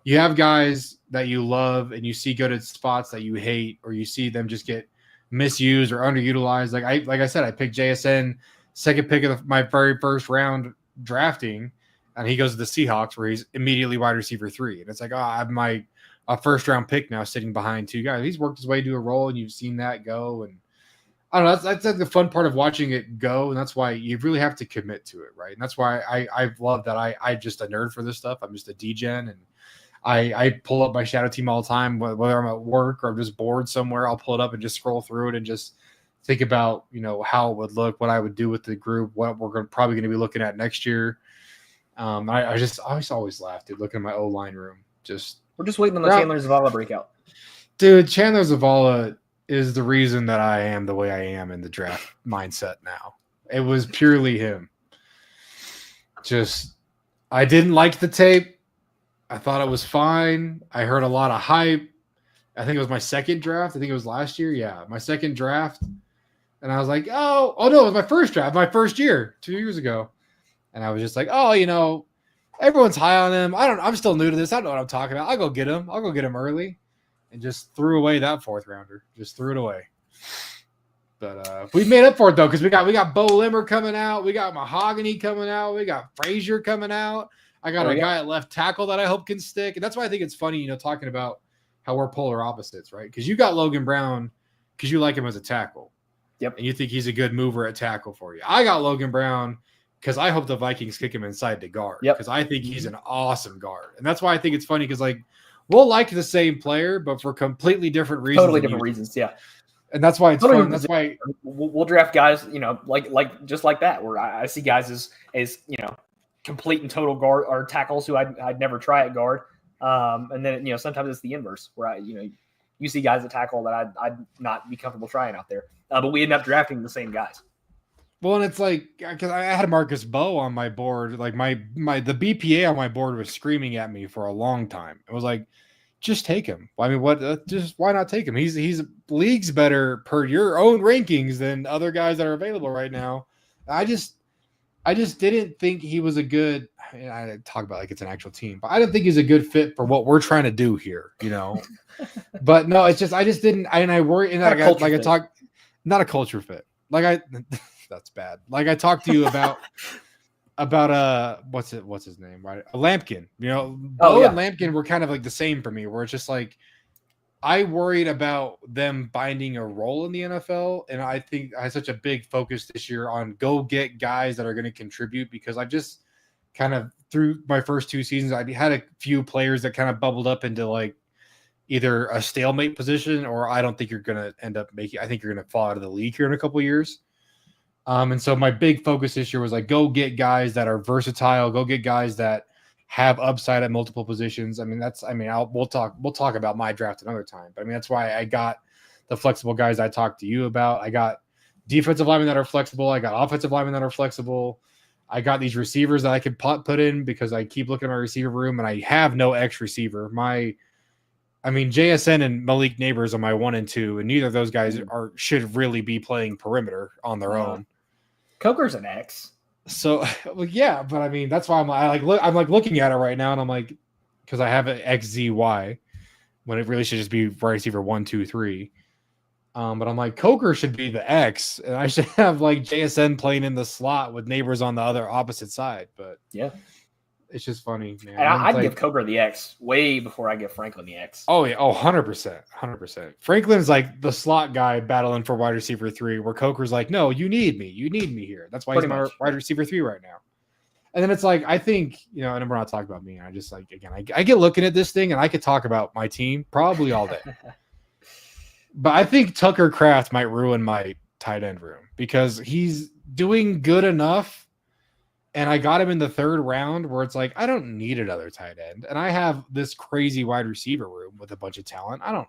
you have guys that you love and you see good at spots that you hate, or you see them just get misused or underutilized. Like I said, I picked JSN 2nd pick of my very 1st round drafting, and he goes to the Seahawks where he's immediately wide receiver 3. And it's like, I have my 1st round pick now sitting behind 2 guys. He's worked his way to a role, and you've seen that go. And I don't know. That's like the fun part of watching it go, and that's why you really have to commit to it, right? And that's why I love that I'm just a nerd for this stuff. I'm just a degen, and I pull up my shadow team all the time, whether I'm at work or I'm just bored somewhere. I'll pull it up and just scroll through it and just think about how it would look, what I would do with the group, what we're probably going to be looking at next year. I always laugh, dude. Looking at my O-line room, we're just waiting on the Chandler Zavala breakout, dude. Chandler Zavala is the reason that I am the way I am in the draft mindset now. It was purely him. I didn't like the tape. I thought it was fine. I heard a lot of hype. I think it was my 2nd draft. I think it was last year. Yeah, my 2nd draft. And I was like, oh no, it was my 1st draft, my 1st year, 2 years ago. And I was just like, everyone's high on him. I'm still new to this. I don't know what I'm talking about. I'll go get him. I'll go get him early, and just threw away that 4th rounder. Just threw it away. But we made up for it though, because we got Bo Limmer coming out, we got Mahogany coming out, we got Frazier coming out. I got a guy at left tackle that I hope can stick, and that's why I think it's funny, talking about how we're polar opposites, right? Because you got Logan Brown because you like him as a tackle, Yep, and you think he's a good mover at tackle for you. I got Logan Brown because I hope the Vikings kick him inside to guard, because I think he's an awesome guard, and that's why I think it's funny because we'll like the same player, but for completely different reasons. Totally different reasons, yeah. And that's why it's fun. That's why we'll draft guys, like just like that, where I see guys as complete and total guard or tackles who I'd never try at guard. And then sometimes it's the inverse, where you see guys at tackle that I'd not be comfortable trying out there. But we end up drafting the same guys. Well, and it's because I had Marcus Bowe on my board, the BPA on my board was screaming at me for a long time. It was like, just take him. I mean, why not take him? He's leagues better per your own rankings than other guys that are available right now. I just didn't think he was a good. I talk about like it's an actual team, but I didn't think he's a good fit for what we're trying to do here. But no, it's just I just didn't. I worry. And I talk, not a culture fit. That's bad. Like I talked to you about. What's his name, right? Lampkin. Bo and Lampkin were kind of like the same for me, where it's just like I worried about them binding a role in the NFL, and I think I had such a big focus this year on go get guys that are going to contribute, because I just kind of through my first 2 seasons I had a few players that kind of bubbled up into like either a stalemate position, or I don't think you're going to end up making. I think you're going to fall out of the league here in a couple of years. And so my big focus this year was like, go get guys that are versatile, go get guys that have upside at multiple positions. We'll talk about my draft another time, but that's why I got the flexible guys I talked to you about. I got defensive linemen that are flexible. I got offensive linemen that are flexible. I got these receivers that I could put in, because I keep looking at my receiver room and I have no X receiver. JSN and Malik Neighbors are my 1 and 2, and neither of those guys should really be playing perimeter on their own. Coker's an X. So, yeah, but that's why I'm looking at it right now, and I'm like, because I have an XZY when it really should just be wide receiver 1, 2, 3. But I'm like, Coker should be the X, and I should have like JSN playing in the slot with Neighbors on the opposite side. But yeah, it's just funny, man. I'd give Coker the X way before I give Franklin the X. Oh yeah, 100%. Franklin's like the slot guy battling for wide receiver 3, where Coker's like, no, you need me here. That's why he's my wide receiver 3 right now. And then it's like, I think, and we're not talking about me. I just like, again, I get looking at this thing and I could talk about my team probably all day. But I think Tucker Kraft might ruin my tight end room, because he's doing good enough. And I got him in the 3rd round, where it's like, I don't need another tight end. And I have this crazy wide receiver room with a bunch of talent. I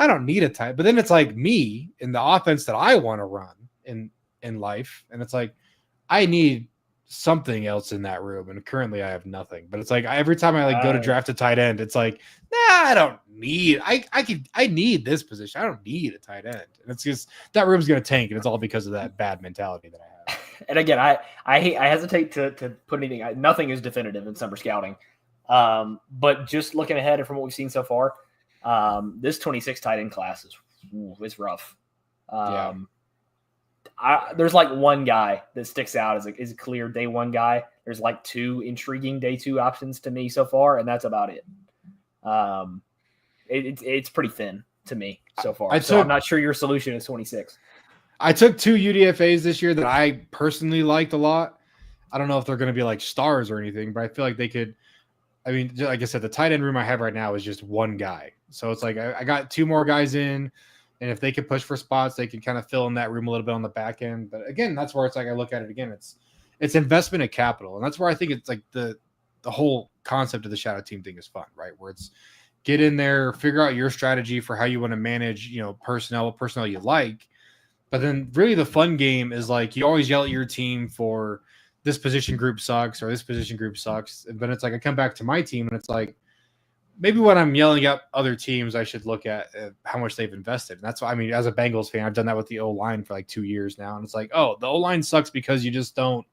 don't need a tight. But then it's like me in the offense that I want to run in life. And it's like, I need something else in that room. And currently I have nothing. But it's like every time I go to draft a tight end, it's like, I don't need I need this position. I don't need a tight end. And it's just that room's gonna tank, and it's all because of that bad mentality that I have. And again, I hesitate to put anything. Nothing is definitive in summer scouting, but just looking ahead and from what we've seen so far, this 26 tight end class is rough. There's like one guy that sticks out as a clear day 1 guy. There's like 2 intriguing day 2 options to me so far, and that's about it. It's pretty thin to me so far. I'm not sure your solution is 26. I took 2 UDFAs this year that I personally liked a lot. I don't know if they're going to be like stars or anything, but I feel like they could. Like I said, the tight end room I have right now is just 1 guy. So it's like I got 2 more guys in, and if they can push for spots, they can kind of fill in that room a little bit on the back end. But again, that's where it's like I look at it again. It's investment in capital, and that's where I think it's like the whole concept of the shadow team thing is fun, right? Where it's get in there, figure out your strategy for how you want to manage, personnel you like. But then really the fun game is like you always yell at your team for this position group sucks or this position group sucks. But it's like I come back to my team and it's like maybe when I'm yelling at other teams, I should look at how much they've invested. And that's why, as a Bengals fan, I've done that with the O-line for like 2 years now. And it's like, oh, the O-line sucks because you just don't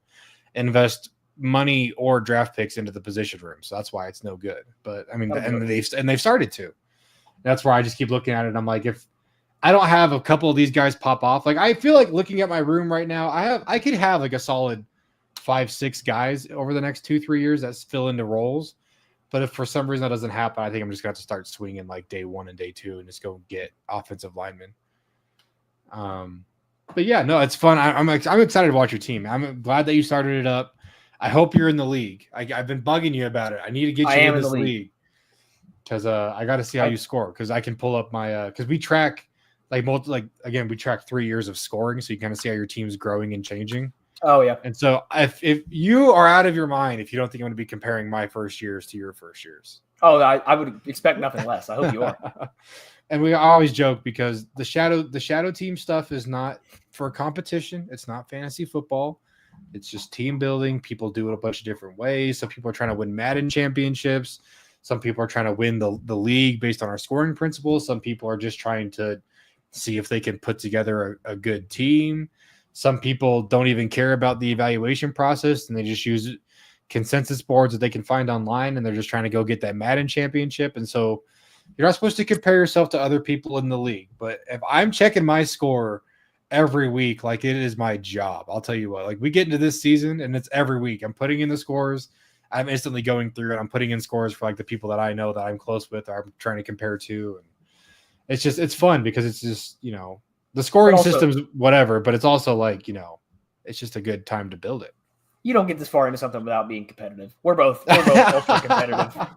invest money or draft picks into the position room, so that's why it's no good. But I mean, Okay. they've started to. That's why I just keep looking at it. And I'm like, if I don't have a couple of these guys pop off, like I feel like looking at my room right now, I could have like a solid 5-6 guys over the next 2-3 years that fill into roles. But if for some reason that doesn't happen, I think I'm just gonna have to start swinging like day 1 and day 2 and just go get offensive linemen. But yeah, no, it's fun. I'm excited to watch your team. I'm glad that you started it up. I hope you're in the league. I've been bugging you about it. I need to get you in this league because I got to see how you score, because I can pull up my because we track again, we track 3 years of scoring, so you kind of see how your team's growing and changing. Oh yeah. And so if you are out of your mind if you don't think I'm going to be comparing my first years to your first years. Oh, I would expect nothing less. I hope you are. And we always joke because the shadow team stuff is not for competition. It's not fantasy football. It's just team building. People do it a bunch of different ways. Some people are trying to win Madden championships. Some people are trying to win the league based on our scoring principles. Some people are just trying to see if they can put together a good team. Some people don't even care about the evaluation process, and they just use consensus boards that they can find online, and they're just trying to go get that Madden championship. And so you're not supposed to compare yourself to other people in the league. But if I'm checking my score every week, like it is my job, I'll tell you what, like we get into this season and it's every week. I'm putting in the scores. I'm instantly going through and I'm putting in scores for like the people that I know that I'm close with or I'm trying to compare to. And it's fun because it's just, the scoring system's whatever, but it's also like, it's just a good time to build it. You don't get this far into something without being competitive. We're both ultra competitive.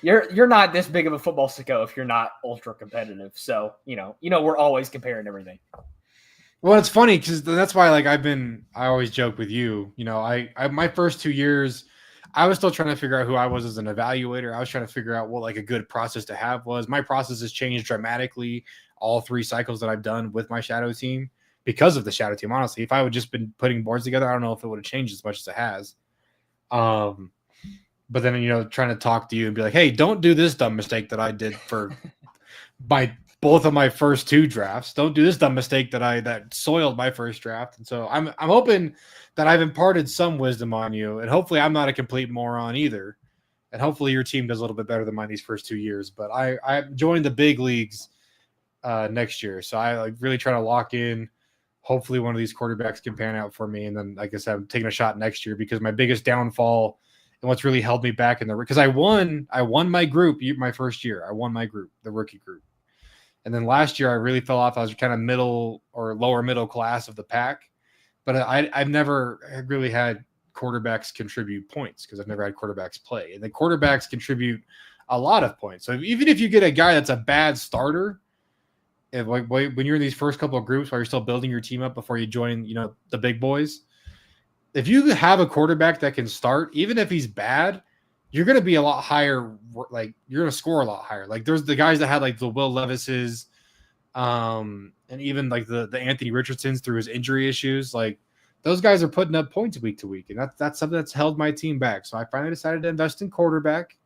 You're not this big of a football sicko if you're not ultra competitive. So, we're always comparing everything. Well, it's funny because that's why, like, I always joke with you, I my first 2 years, I was still trying to figure out who I was as an evaluator. I was trying to figure out what like a good process to have was. My process has changed dramatically all 3 cycles that I've done with my shadow team because of the shadow team. Honestly, if I would just been putting boards together, I don't know if it would have changed as much as it has. But then, trying to talk to you and be like, hey, don't do this dumb mistake that I did for both of my first 2 drafts. Don't do this dumb mistake that soiled my first draft. And so I'm hoping that I've imparted some wisdom on you, and hopefully I'm not a complete moron either. And hopefully your team does a little bit better than mine these first 2 years. But I joined the big leagues next year. So I like really try to lock in. Hopefully one of these quarterbacks can pan out for me. And then, like I said, I'm taking a shot next year because my biggest downfall and what's really held me back because I won my group my first year. I won my group, the rookie group. And then last year I really fell off. I was kind of middle or lower middle class of the pack, but I've never really had quarterbacks contribute points because I've never had quarterbacks play. And the quarterbacks contribute a lot of points. So even if you get a guy that's a bad starter, when you're in these first couple of groups while you're still building your team up before you join, the big boys, if you have a quarterback that can start, even if he's bad, you're going to be a lot higher. Like you're going to score a lot higher. Like there's the guys that had like the Will Levis's, and even like the Anthony Richardsons through his injury issues. Like those guys are putting up points week to week, and that's something that's held my team back. So I finally decided to invest in quarterback,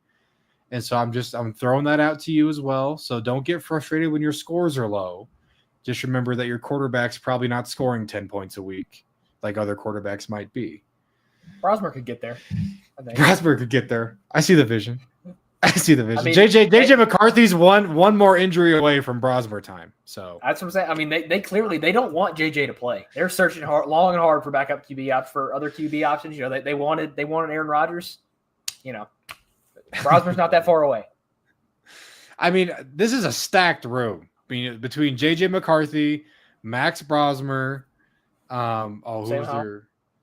and so I'm throwing that out to you as well. So don't get frustrated when your scores are low. Just remember that your quarterback's probably not scoring 10 points a week like other quarterbacks might be. Brosmer could get there. Brosmer could get there. I see the vision. I mean, JJ McCarthy's one more injury away from Brosmer time. So that's what I'm saying. I mean, they clearly they don't want JJ to play. They're searching long and hard for backup QB options, for other QB options. They wanted Aaron Rodgers. Brosmer's not that far away. I mean, this is a stacked room between JJ McCarthy, Max Brosmer.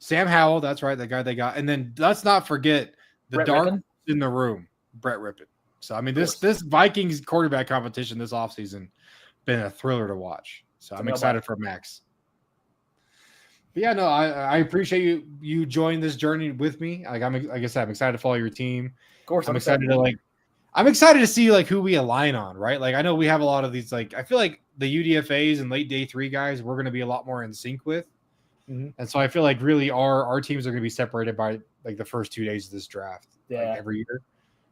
Sam Howell, that's right, the guy they got. And then let's not forget the dark in the room, Brett Rippon. So I mean this Vikings quarterback competition this offseason been a thriller to watch. So I'm excited for Max. But yeah, no, I appreciate you joining this journey with me. Like I'm excited to follow your team. Of course, I'm excited to see like who we align on, right? Like I know we have a lot of these, like I feel like the UDFAs and late day 3 guys we're going to be a lot more in sync with. Mm-hmm. And so I feel like really our teams are going to be separated by like the first 2 days of this draft like every year.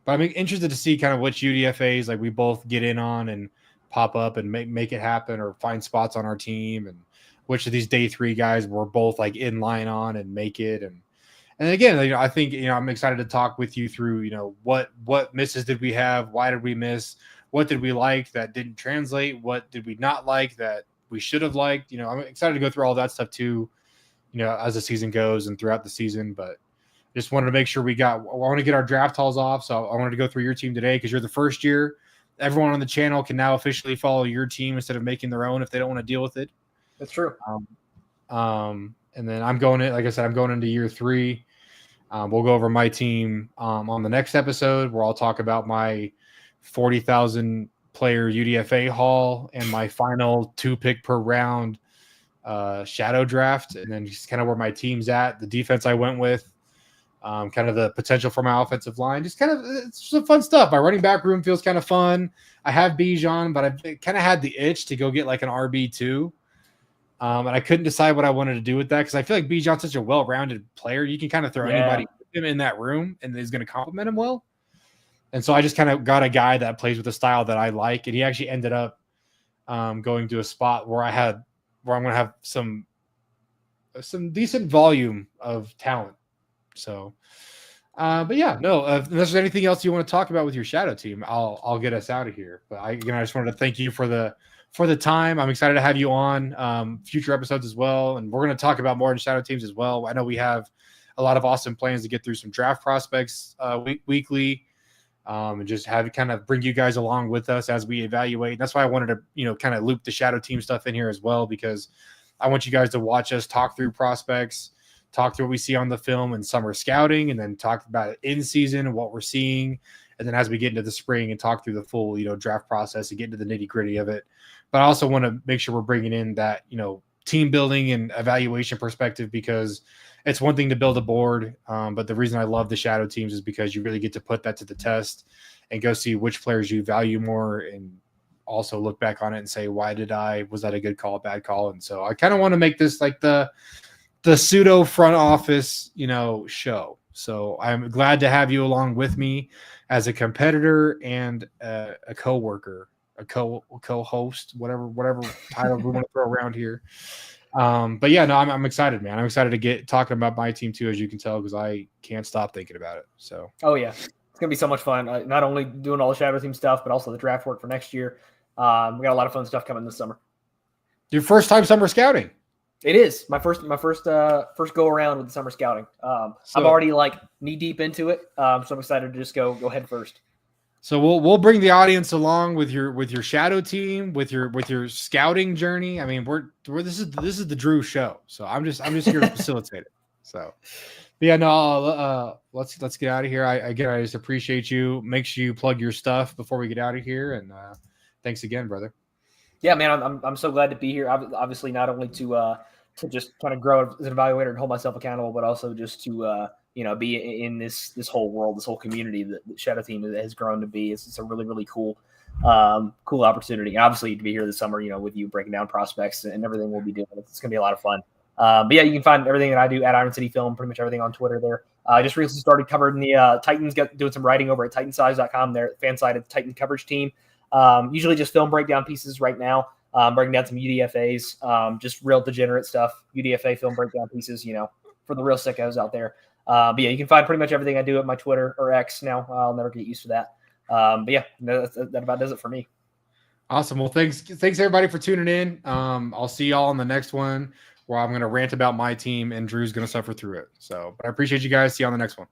But I'm interested to see kind of which UDFAs like we both get in on and pop up and make it happen or find spots on our team, and which of these day 3 guys we're both like in line on and make it. And again, I think I'm excited to talk with you through what misses did we have, why did we miss, what did we like that didn't translate, what did we not like that we should have liked. I'm excited to go through all that stuff too, as the season goes and throughout the season. But just wanted to make sure I want to get our draft hauls off. So I wanted to go through your team today because you're the first year. Everyone on the channel can now officially follow your team instead of making their own if they don't want to deal with it. That's true. And then I'm going into year 3. We'll go over my team on the next episode where I'll talk about my 40,000 player UDFA haul and my final 2 pick per round shadow draft, and then just kind of where my team's at, the defense I went with, kind of the potential for my offensive line, just kind of it's some fun stuff. My running back room feels kind of fun. I have Bijan, but I've kind of had the itch to go get like an RB2. And I couldn't decide what I wanted to do with that because I feel like Bijan's such a well-rounded player. You can kind of throw anybody with him in that room and he's going to complement him well. And so I just kind of got a guy that plays with a style that I like. And he actually ended up going to a spot where I'm going to have some decent volume of talent. So, but yeah, no, unless there's anything else you want to talk about with your shadow team, I'll get us out of here. But I just wanted to thank you for the time. I'm excited to have you on future episodes as well. And we're going to talk about more in shadow teams as well. I know we have a lot of awesome plans to get through some draft prospects weekly and just have kind of bring you guys along with us as we evaluate. And that's why I wanted to, kind of loop the shadow team stuff in here as well, because I want you guys to watch us talk through prospects, talk through what we see on the film and summer scouting, and then talk about it in season and what we're seeing. And then as we get into the spring and talk through the full, draft process and get into the nitty gritty of it. But I also want to make sure we're bringing in that, team building and evaluation perspective, because it's one thing to build a board. But the reason I love the shadow teams is because you really get to put that to the test and go see which players you value more and also look back on it and say, was that a good call, bad call? And so I kind of want to make this like the pseudo front office, show. So I'm glad to have you along with me as a competitor and a coworker, a co-host, whatever title we want to throw around here. But yeah, no, I'm excited, man. I'm excited to get talking about my team too, as you can tell, because I can't stop thinking about it. So, oh yeah, it's gonna be so much fun. Not only doing all the shadow team stuff, but also the draft work for next year. We got a lot of fun stuff coming this summer. Your first time summer scouting? It is my first go around with the summer scouting. I'm already like knee deep into it, so I'm excited to just go head first. So we'll bring the audience along with your shadow team, with your scouting journey. I mean, this is the Drew show, so I'm just here to facilitate it. So, but yeah, no, let's get out of here. I just appreciate you. Make sure you plug your stuff before we get out of here, and thanks again, brother. Yeah, man, I'm so glad to be here. Obviously, not only to just kind of grow as an evaluator and hold myself accountable, but also just to be in this whole world, this whole community that the Shadow Team has grown to be. It's a really, really cool opportunity. And obviously, to be here this summer, with you breaking down prospects and everything we'll be doing, it's going to be a lot of fun. But yeah, you can find everything that I do at Iron City Film, pretty much everything on Twitter there. I just recently started covering the Titans, doing some writing over at TitansSize.com, their fan side of the Titan coverage team. Usually just film breakdown pieces right now, breaking down some UDFAs, just real degenerate stuff, UDFA film breakdown pieces, for the real sickos out there. But yeah, you can find pretty much everything I do at my Twitter or X now. I'll never get used to that. But yeah, that about does it for me. Awesome. Well, thanks everybody for tuning in. I'll see y'all on the next one where I'm going to rant about my team and Drew's going to suffer through it. So, but I appreciate you guys. See you on the next one.